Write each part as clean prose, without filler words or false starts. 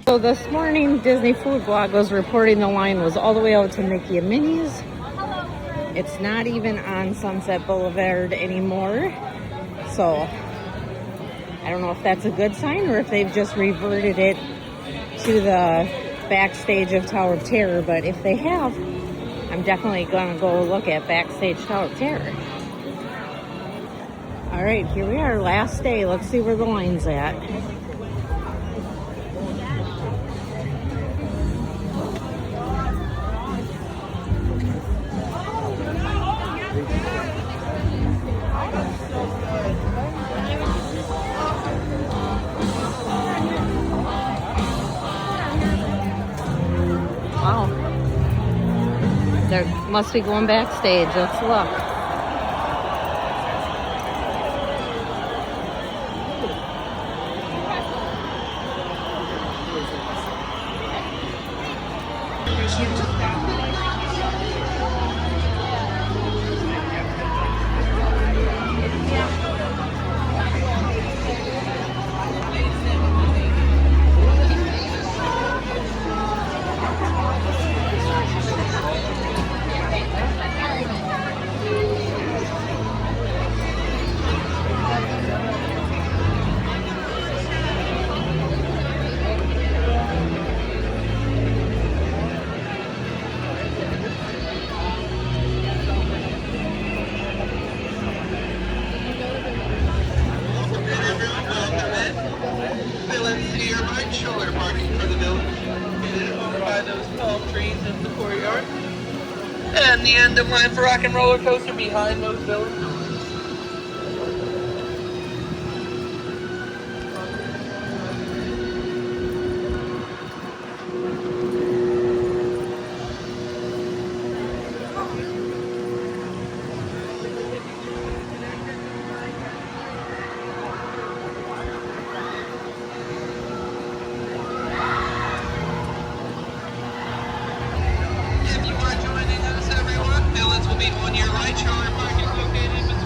So this morning, Disney Food Blog was reporting the line was all the way out to Mickey and Minnie's. It's not even on Sunset Boulevard anymore. So I don't know if that's a good sign or if they've just reverted it to the backstage of Tower of Terror. But if they have, I'm definitely going to go look at backstage Tower of Terror. All right, here we are, last day. Let's see where the line's at. Wow. They must be going backstage. Let's look. And the end of line for Rock N Rollercoaster behind those villains. If you are joining us, everyone, villains will be on your right shoulder, parking located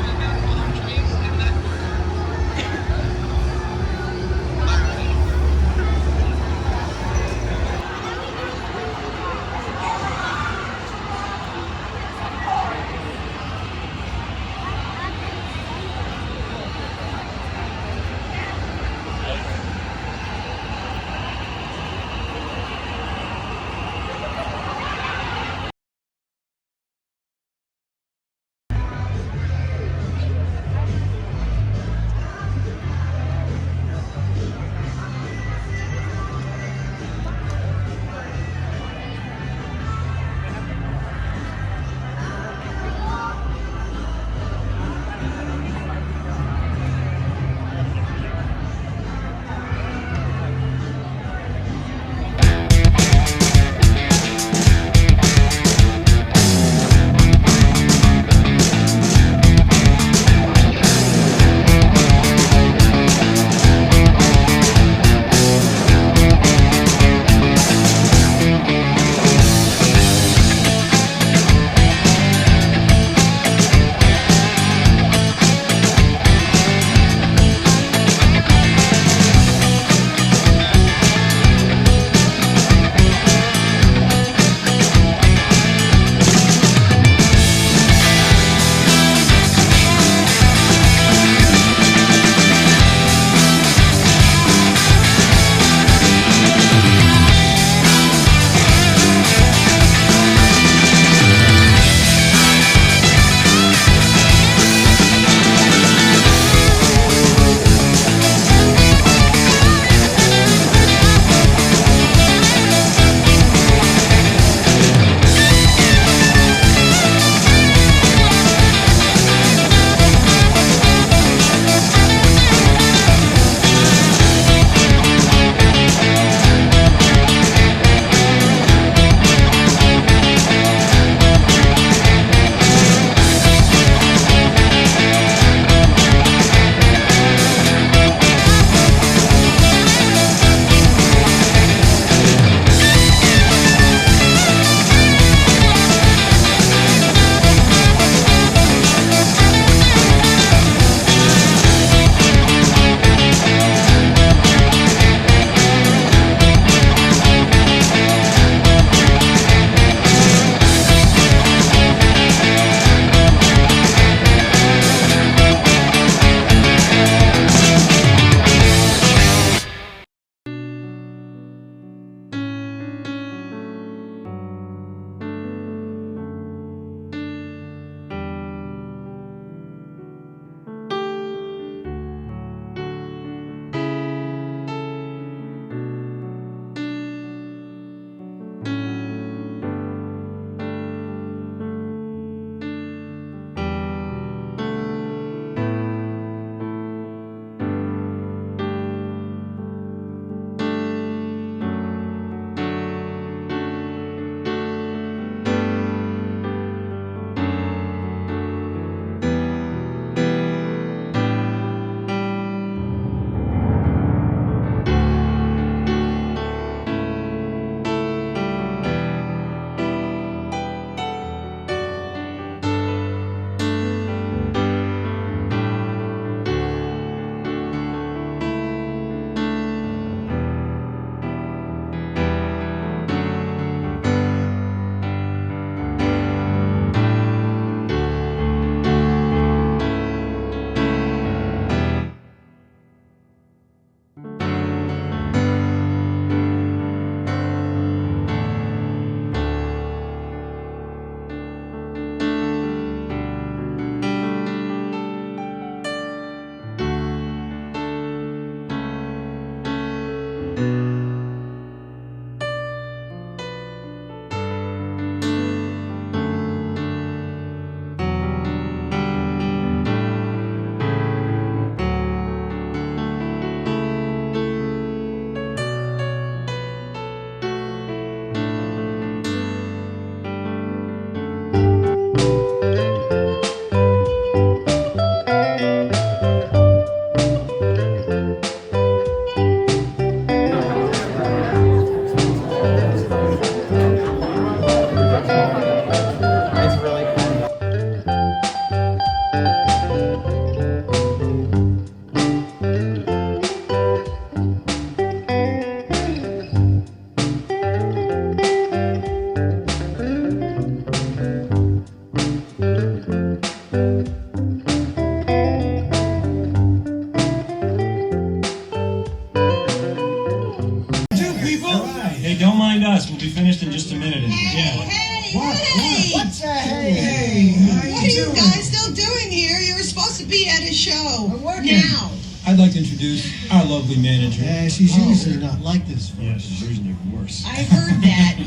What's that? Hey, What how are you you doing? guys still doing here? You were supposed to be at a show. I'm working. Now. I'd like to introduce our lovely manager. Yeah, she's usually not like this. Yeah, she's usually worse. I heard that.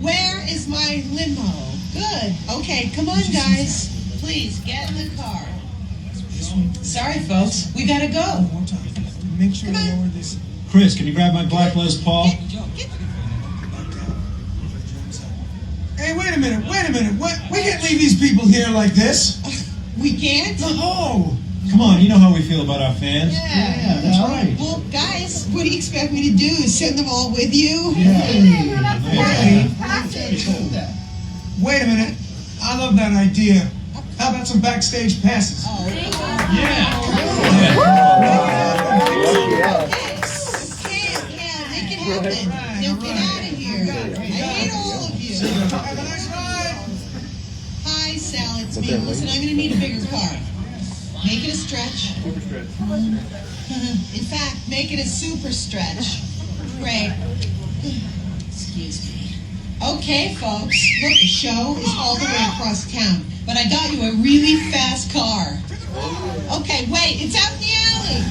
Where is my limo? Good. Okay, come on, guys. Please, get in the car. Sorry, folks. We gotta go. One more time. Make sure you know where this. Chris, can you grab my black Les Paul? Hey, wait a minute. We can't leave these people here like this. We can't? No. Come on, you know how we feel about our fans. Yeah, that's right. Well, guys, what do you expect me to do? Send them all with you? Wait a minute. I love that idea. How about some backstage passes? Okay, make it happen. Now get out of here. I hate all of you. Have a nice ride. Hi, Sal, it's me. Listen, I'm gonna need a bigger car. Make it a stretch. In fact, make it a super stretch. Great. Excuse me. Okay, folks. Look, the show is all the way across town, but I got you a really fast car. Okay, wait, it's out in the alley.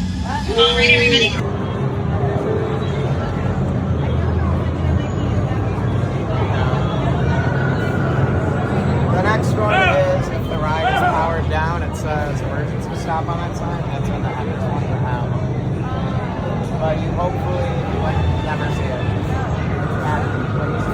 The next one is if the ride is powered down, it says emergency stop on that sign. That's when the heaviest one will have. But you hopefully never see it. At the place.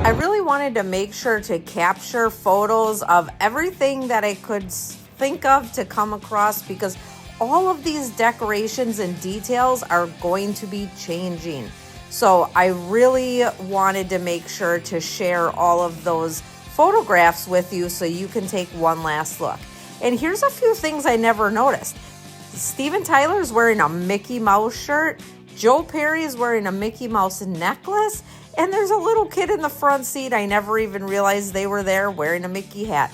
I really wanted to make sure to capture photos of everything that I could think of to come across because all of these decorations and details are going to be changing. So I really wanted to make sure to share all of those photographs with you so you can take one last look. And here's a few things I never noticed. Steven Tyler's wearing a Mickey Mouse shirt. Joe Perry is wearing a Mickey Mouse necklace. And there's a little kid in the front seat. I never even realized they were there wearing a Mickey hat.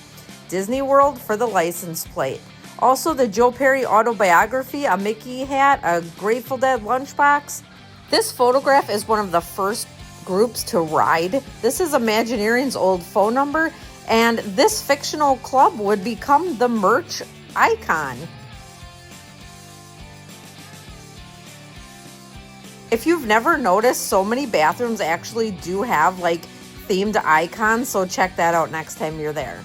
Disney World for the license plate. Also the Joe Perry autobiography, a Mickey hat, a Grateful Dead lunchbox. This photograph is one of the first groups to ride. This is Imagineering's old phone number, and this fictional club would become the merch icon. If you've never noticed, so many bathrooms actually do have like themed icons, so check that out next time you're there.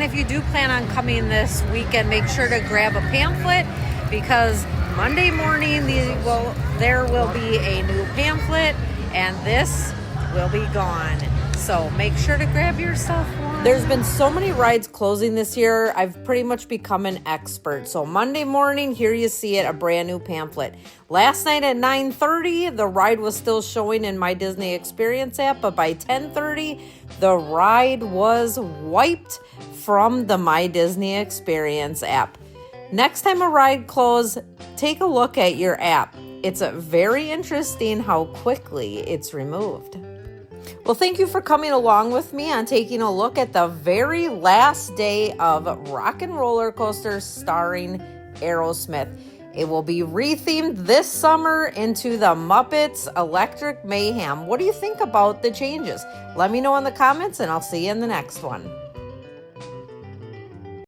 If you do plan on coming this weekend, make sure to grab a pamphlet because Monday morning there will be a new pamphlet and this will be gone. So make sure to grab yourself one. There's been so many rides closing this year, I've pretty much become an expert. So Monday morning, here you see it, a brand new pamphlet. Last night at 9:30, the ride was still showing in My Disney Experience app, but by 10:30, the ride was wiped from the My Disney Experience app. Next time a ride closes, take a look at your app. It's very interesting how quickly it's removed. Well, thank you for coming along with me on taking a look at the very last day of Rock N Rollercoaster starring Aerosmith. It will be rethemed this summer into the Muppets Electric Mayhem. What do you think about the changes? Let me know in the comments, and I'll see you in the next one.